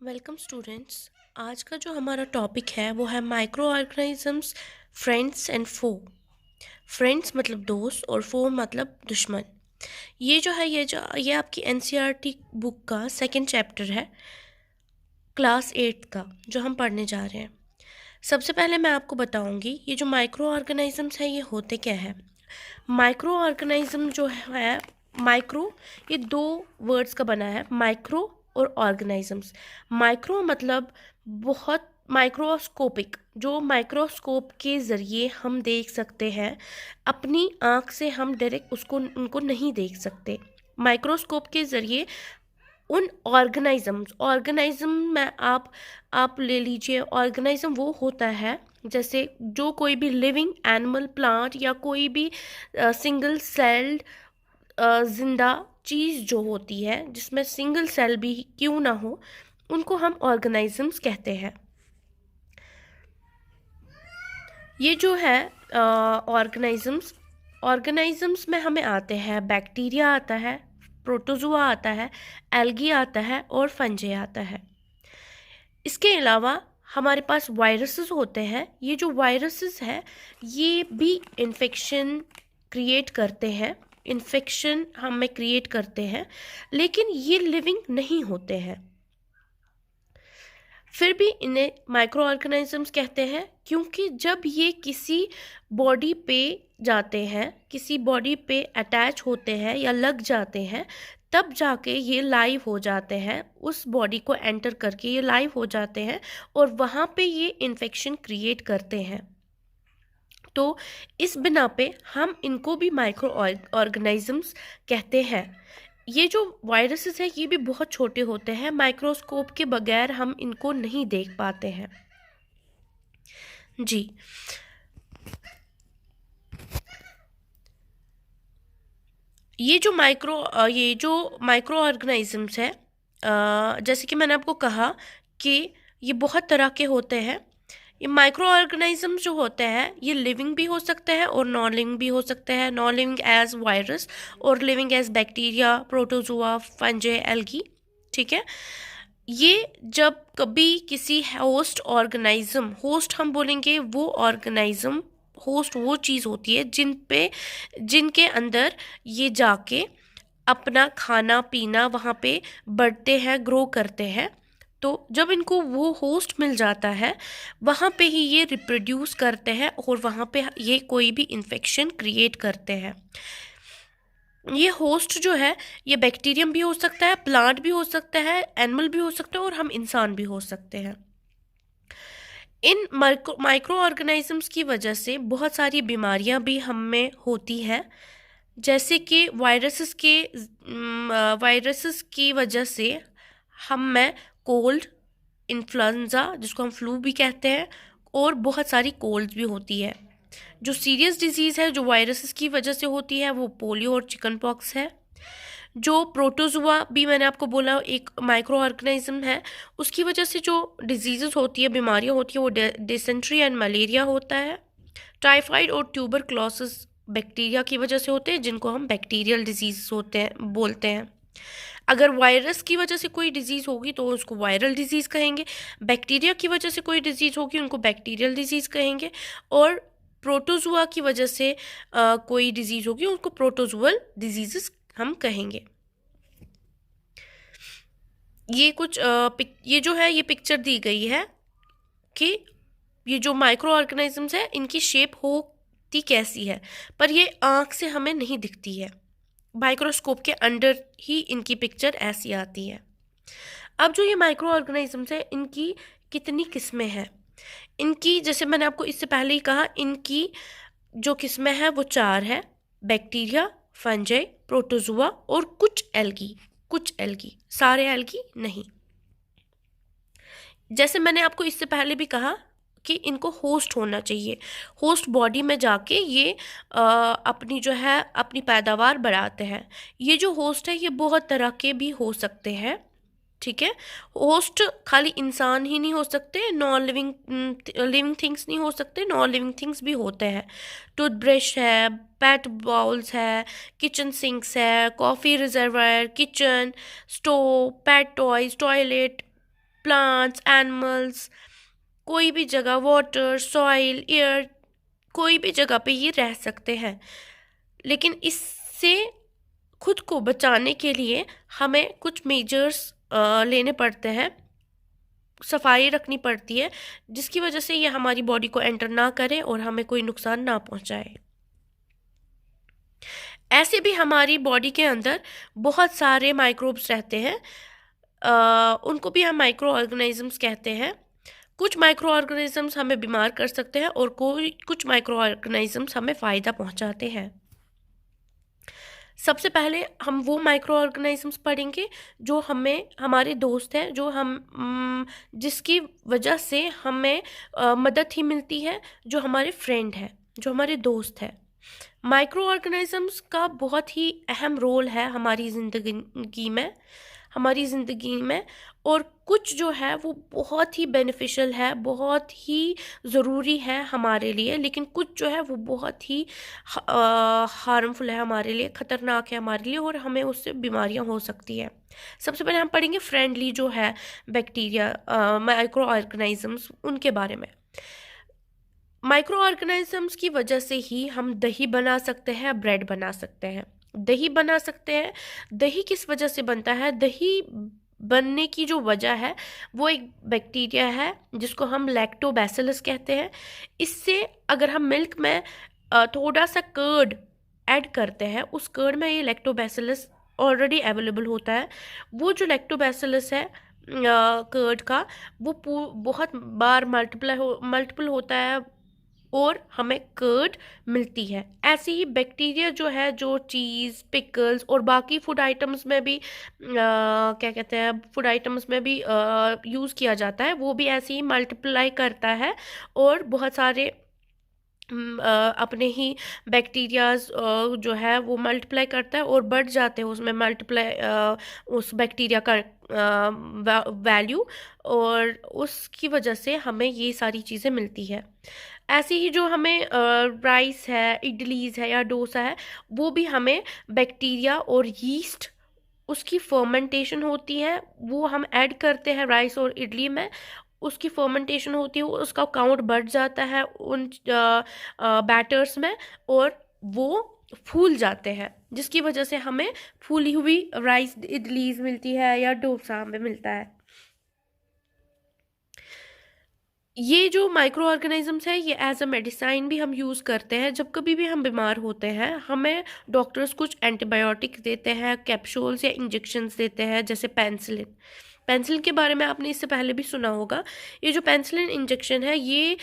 Welcome students. आज का जो हमारा टॉपिक है वो है microorganisms, friends and foe. Friends मतलब दोस्त और फो मतलब दुश्मन। ये जो है ये आपकी एनसीईआरटी बुक का सेकंड चैप्टर है, क्लास 8 का, जो हम पढ़ने जा रहे हैं। सबसे पहले मैं आपको बताऊंगी ये जो माइक्रो ऑर्गेनिजम्स है ये होते क्या है। माइक्रो ऑर्गेनिज्म जो है, माइक्रो ये दो वर्ड्स का बना है, माइक्रो और ऑर्गेनिजम्स। माइक्रो मतलब बहुत माइक्रोस्कोपिक, जो माइक्रोस्कोप के ज़रिए हम देख सकते हैं, अपनी आँख से हम डायरेक्ट उनको नहीं देख सकते। माइक्रोस्कोप के ज़रिए उन ऑर्गेनिज्म में आप ले लीजिए। ऑर्गेनिज्म वो होता है जैसे जो कोई भी लिविंग एनिमल, प्लांट या कोई भी सिंगल सेल्ड जिंदा चीज़ जो होती है जिसमें सिंगल सेल भी क्यों ना हो, उनको हम ऑर्गेनिजम्स कहते हैं। ये जो है ऑर्गेनिजम्स में हमें आते हैं बैक्टीरिया आता है, प्रोटोजुआ आता है, एल्गी आता है और फंजे आता है। इसके अलावा हमारे पास वायरसेस होते हैं। ये जो वायरसेस है ये भी इन्फेक्शन क्रिएट करते हैं, इन्फेक्शन हमें क्रिएट करते हैं, लेकिन ये लिविंग नहीं होते हैं। फिर भी इन्हें माइक्रो ऑर्गेनिजम्स कहते हैं, क्योंकि जब ये किसी बॉडी पे जाते हैं, किसी बॉडी पे अटैच होते हैं या लग जाते हैं, तब जाके ये लाइव हो जाते हैं। उस बॉडी को एंटर करके ये लाइव हो जाते हैं और वहाँ पे ये इन्फेक्शन क्रिएट करते हैं। तो इस बिना पे हम इनको भी माइक्रो ऑर्गेनिजम्स कहते हैं। ये जो वायरसेस है ये भी बहुत छोटे होते हैं, माइक्रोस्कोप के बगैर हम इनको नहीं देख पाते हैं जी। ये जो माइक्रो ऑर्गेनिजम्स है, जैसे कि मैंने आपको कहा कि ये बहुत तरह के होते हैं। ये माइक्रो ऑर्गेनिजम्स जो होते हैं ये लिविंग भी हो सकते हैं और नॉन लिविंग भी हो सकते हैं। नॉन लिविंग एज वायरस और living as bacteria, protozoa, fungi, algae. ठीक है। ये जब कभी किसी होस्ट हम बोलेंगे वो ऑर्गेनिज्म, होस्ट वो चीज़ होती है जिनके अंदर ये जाके अपना खाना पीना वहाँ पे बढ़ते हैं, ग्रो करते हैं। तो जब इनको वो होस्ट मिल जाता है वहाँ पे ही ये रिप्रोड्यूस करते हैं और वहाँ पे ये कोई भी इन्फेक्शन क्रिएट करते हैं। ये होस्ट जो है ये बैक्टीरियम भी हो सकता है, प्लांट भी हो सकता है, एनिमल भी हो सकता है और हम इंसान भी हो सकते हैं। इन माइक्रो ऑर्गेनिजम्स की वजह से बहुत सारी बीमारियां भी हम में होती हैं, जैसे कि वायरसेस की वजह से हम में कोल्ड, इन्फ्लुएंजा जिसको हम फ्लू भी कहते हैं, और बहुत सारी कोल्ड भी होती है। जो सीरियस डिजीज़ है जो वायरसेस की वजह से होती है वो पोलियो और चिकन पॉक्स है। जो प्रोटोजुआ भी मैंने आपको बोला एक माइक्रो ऑर्गेनिज्म है, उसकी वजह से जो डिजीज़ेस होती है, बीमारियां होती है, वो डिसेंट्री एंड मलेरिया होता है। टाइफाइड और ट्यूबरक्लोसिस बैक्टीरिया की वजह से होते हैं, जिनको हम बैक्टीरियल डिजीज बोलते हैं। अगर वायरस की वजह से कोई डिजीज़ होगी तो उसको वायरल डिजीज़ कहेंगे, बैक्टीरिया की वजह से कोई डिजीज़ होगी उनको बैक्टीरियल डिजीज़ कहेंगे, और प्रोटोजुआ की वजह से कोई डिजीज़ होगी उनको प्रोटोजुअल डिजीज़ हम कहेंगे। ये जो है ये पिक्चर दी गई है कि ये जो माइक्रो ऑर्गेनिजम्स है इनकी शेप होती कैसी है, पर ये आँख से हमें नहीं दिखती है। माइक्रोस्कोप के अंडर ही इनकी पिक्चर ऐसी आती है। अब जो ये माइक्रो ऑर्गेनिजम्स है इनकी कितनी किस्में हैं? इनकी, जैसे मैंने आपको इससे पहले ही कहा, इनकी जो किस्में हैं वो 4 है: बैक्टीरिया, फंजाई, प्रोटोजुआ और कुछ एल्गी, सारे एल्गी नहीं। जैसे मैंने आपको इससे पहले भी कहा कि इनको होस्ट होना चाहिए, होस्ट बॉडी में जाके ये अपनी जो है अपनी पैदावार बढ़ाते हैं। ये जो होस्ट है ये बहुत तरह के भी हो सकते हैं, ठीक है। होस्ट खाली इंसान ही नहीं हो सकते, नॉन लिविंग लिविंग थिंग्स नहीं हो सकते, नॉन लिविंग थिंग्स भी होते हैं। टूथब्रश है, पेट बाउल्स है, किचन सिंक्स है, कॉफ़ी रिजर्वायर, किचन, स्टोव, पेट टॉयज, टॉयलेट, प्लांट्स, एनिमल्स, कोई भी जगह, वाटर, सॉइल, एयर, कोई भी जगह पे ये रह सकते हैं। लेकिन इससे खुद को बचाने के लिए हमें कुछ मेजर्स लेने पड़ते हैं, सफाई रखनी पड़ती है, जिसकी वजह से ये हमारी बॉडी को एंटर ना करे और हमें कोई नुकसान ना पहुंचाए। ऐसे भी हमारी बॉडी के अंदर बहुत सारे माइक्रोब्स रहते हैं, उनको भी हम माइक्रो ऑर्गेनिजम्स कहते हैं। कुछ माइक्रो ऑर्गेनिजम्स हमें बीमार कर सकते हैं और कुछ माइक्रो ऑर्गेनिजम्स हमें फ़ायदा पहुंचाते हैं। सबसे पहले हम वो माइक्रो ऑर्गेनिजम्स पढ़ेंगे जो हमें हमारे दोस्त हैं, जो जिसकी वजह से हमें मदद ही मिलती है, जो हमारे फ्रेंड हैं, जो हमारे दोस्त हैं। माइक्रो ऑर्गेनिजम्स का बहुत ही अहम रोल है हमारी ज़िंदगी में, और कुछ जो है वो बहुत ही बेनिफिशियल है, बहुत ही ज़रूरी है हमारे लिए, लेकिन कुछ जो है वो बहुत ही हार्मफुल है हमारे लिए, ख़तरनाक है हमारे लिए, और हमें उससे बीमारियां हो सकती है। सबसे पहले हम पढ़ेंगे फ्रेंडली जो है बैक्टीरिया, माइक्रो ऑर्गेनिजम्स, उनके बारे में। माइक्रो ऑर्गेनिजम्स की वजह से ही हम दही बना सकते हैं, ब्रेड बना सकते हैं, दही बना सकते हैं। दही किस वजह से बनता है? दही बनने की जो वजह है वो एक बैक्टीरिया है जिसको हम लैक्टोबैसिलस कहते हैं। इससे अगर हम मिल्क में थोड़ा सा कर्ड ऐड करते हैं, उस कर्ड में ये लैक्टोबैसिलस ऑलरेडी अवेलेबल होता है। वो जो लैक्टोबैसिलस है कर्ड का, वो बहुत बार मल्टीपल होता है और हमें कर्ड मिलती है। ऐसे ही बैक्टीरिया जो है, जो चीज़, पिकल्स और बाकी फूड आइटम्स में भी क्या कहते हैं, फूड आइटम्स में भी यूज़ किया जाता है, वो भी ऐसे ही मल्टीप्लाई करता है और बहुत सारे अपने ही बैक्टीरियाज जो है वो मल्टीप्लाई करता है और बढ़ जाते हैं उसमें उस बैक्टीरिया का वैल्यू, और उसकी वजह से हमें ये सारी चीज़ें मिलती है। ऐसे ही जो हमें राइस है, इडलीज है या डोसा है, वो भी हमें बैक्टीरिया और यीस्ट, उसकी फर्मेंटेशन होती है, वो हम ऐड करते हैं राइस और इडली में, उसकी फर्मेंटेशन होती है, उसका काउंट बढ़ जाता है उन बैटर्स में और वो फूल जाते हैं, जिसकी वजह से हमें फूली हुई राइस इडलीज मिलती है या डोसा हमें मिलता है। ये जो माइक्रो ऑर्गेनिजम्स है ये एज अ मेडिसाइन भी हम यूज़ करते हैं। जब कभी भी हम बीमार होते हैं, हमें डॉक्टर्स कुछ एंटीबायोटिक्स देते हैं, कैप्सूल्स या इंजेक्शंस देते हैं, जैसे पेंसिलिन के बारे में आपने इससे पहले भी सुना होगा। ये जो पेंसिलिन इंजेक्शन है, ये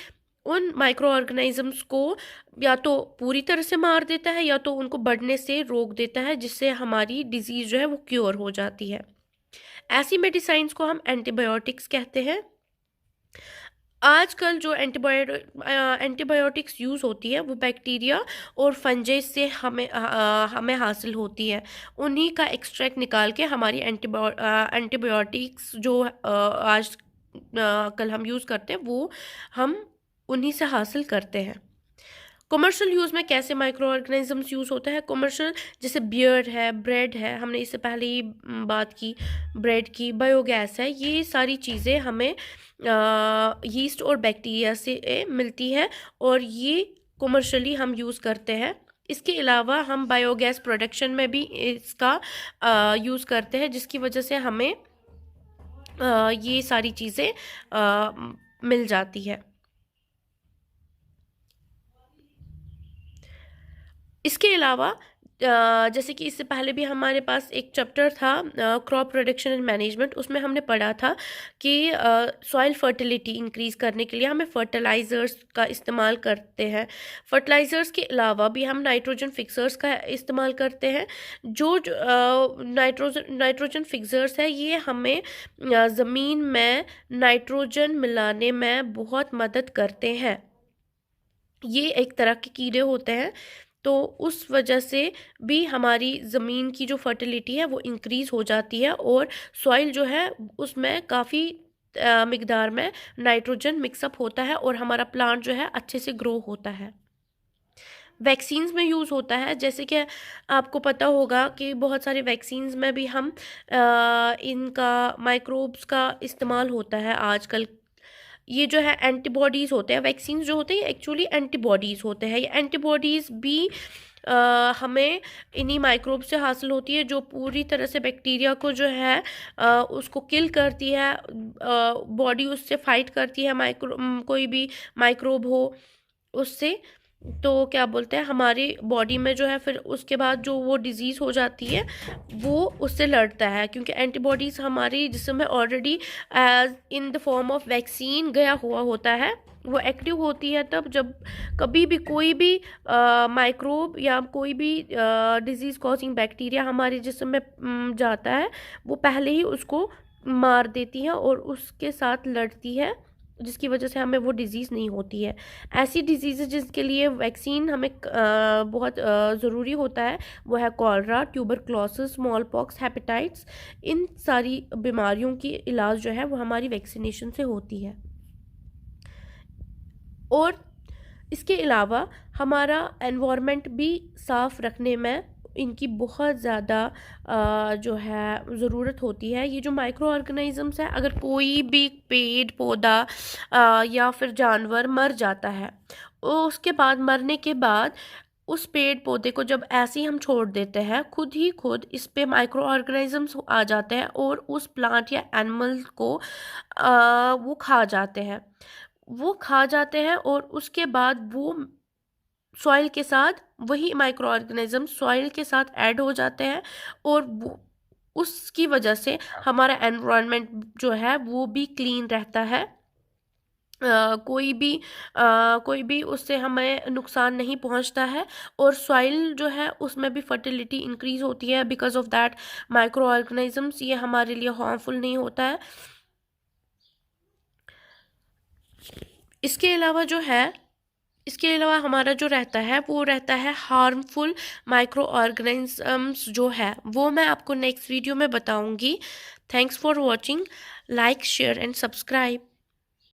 उन माइक्रो ऑर्गेनिजम्स को या तो पूरी तरह से मार देता है या तो उनको बढ़ने से रोक देता है, जिससे हमारी डिजीज़ जो है वो क्योर हो जाती है। ऐसी मेडिसाइंस को हम एंटीबायोटिक्स कहते हैं। आजकल जो एंटीबायोटिक्स यूज़ होती है वो बैक्टीरिया और फंजाई से हमें हासिल होती है। उन्हीं का एक्सट्रैक्ट निकाल के हमारी एंटीबायोटिक्स जो आज कल हम यूज़ करते हैं, वो हम उन्हीं से हासिल करते हैं। कमर्शियल यूज़ में कैसे माइक्रो ऑर्गेनिजम्स यूज़ होते हैं? कमर्शियल जैसे बियर है, ब्रेड है, हमने इससे पहले ही बात की ब्रेड की, बायोगैस है, ये सारी चीज़ें हमें यीस्ट और बैक्टीरिया से मिलती है और ये कमर्शियली हम यूज़ करते हैं। इसके अलावा हम बायोगैस प्रोडक्शन में भी इसका यूज़ करते हैं, जिसकी वजह से हमें ये सारी चीज़ें मिल जाती है। इसके अलावा जैसे कि इससे पहले भी हमारे पास एक चैप्टर था क्रॉप प्रोडक्शन एंड मैनेजमेंट, उसमें हमने पढ़ा था कि सॉइल फर्टिलिटी इंक्रीज़ करने के लिए हमें फर्टिलाइज़र्स का इस्तेमाल करते हैं। फर्टिलाइज़र्स के अलावा भी हम नाइट्रोजन फिक्सर्स का इस्तेमाल करते हैं। जो नाइट्रोजन फिक्सर्स है, ये हमें ज़मीन में नाइट्रोजन मिलाने में बहुत मदद करते हैं। ये एक तरह के कीड़े होते हैं तो उस वजह से भी हमारी ज़मीन की जो फर्टिलिटी है वो इंक्रीज़ हो जाती है और सॉइल जो है उसमें काफ़ी मिकदार में नाइट्रोजन मिक्सअप होता है और हमारा प्लांट जो है अच्छे से ग्रो होता है। वैक्सीन्स में यूज़ होता है, जैसे कि आपको पता होगा कि बहुत सारे वैक्सीन्स में भी हम इनका माइक्रोब्स का इस्तेमाल होता है आजकल। ये जो है एंटीबॉडीज़ होते हैं, वैक्सीन्स जो होते हैं एक्चुअली एंटीबॉडीज़ होते हैं। ये एंटीबॉडीज़ भी हमें इन्हीं माइक्रोब से हासिल होती है, जो पूरी तरह से बैक्टीरिया को जो है उसको किल करती है। बॉडी उससे फाइट करती है, कोई भी माइक्रोब हो उससे। तो क्या बोलते हैं, हमारी बॉडी में जो है फिर उसके बाद जो वो डिज़ीज़ हो जाती है वो उससे लड़ता है, क्योंकि एंटीबॉडीज़ हमारी जिस्म में already as in the form of vaccine गया हुआ होता है। वो एक्टिव होती है तब जब कभी भी कोई भी माइक्रोब या कोई भी डिज़ीज़ कॉजिंग बैक्टीरिया हमारे जिस्म में जाता है, वो पहले ही उसको मार देती है और उसके साथ लड़ती है, जिसकी वजह से हमें वो डिज़ीज़ नहीं होती है। ऐसी डिजीज़ जिसके लिए वैक्सीन हमें बहुत ज़रूरी होता है, वो है cholera, tuberculosis, small pox, hepatitis. इन सारी बीमारियों की इलाज जो है वो हमारी वैक्सीनेशन से होती है। और इसके अलावा हमारा एनवायरनमेंट भी साफ़ रखने में इनकी बहुत ज़्यादा जो है ज़रूरत होती है। ये जो माइक्रो ऑर्गेनिज़म्स है, अगर कोई भी पेड़ पौधा या फिर जानवर मर जाता है, उसके बाद मरने के बाद उस पेड़ पौधे को जब ऐसे ही हम छोड़ देते हैं, खुद ही खुद इस पे माइक्रो ऑर्गेनिज़म्स आ जाते हैं और उस प्लांट या एनिमल को वो खा जाते हैं। वो खा जाते हैं और उसके बाद वो सॉइल के साथ, वही माइक्रो ऑर्गेनिज्म सॉइल के साथ ऐड हो जाते हैं और वो उसकी वजह से हमारा एनवायरनमेंट जो है वो भी क्लीन रहता है। कोई भी उससे हमें नुकसान नहीं पहुंचता है और सॉइल जो है उसमें भी फर्टिलिटी इंक्रीज होती है because of that micro organisms. ये हमारे लिए हार्मफुल नहीं होता है। इसके अलावा जो है, इसके अलावा हमारा जो रहता है वो रहता है हार्मफुल माइक्रो ऑर्गेनिजम्स जो है, वो मैं आपको नेक्स्ट वीडियो में बताऊंगी। Thanks for watching, like share and subscribe.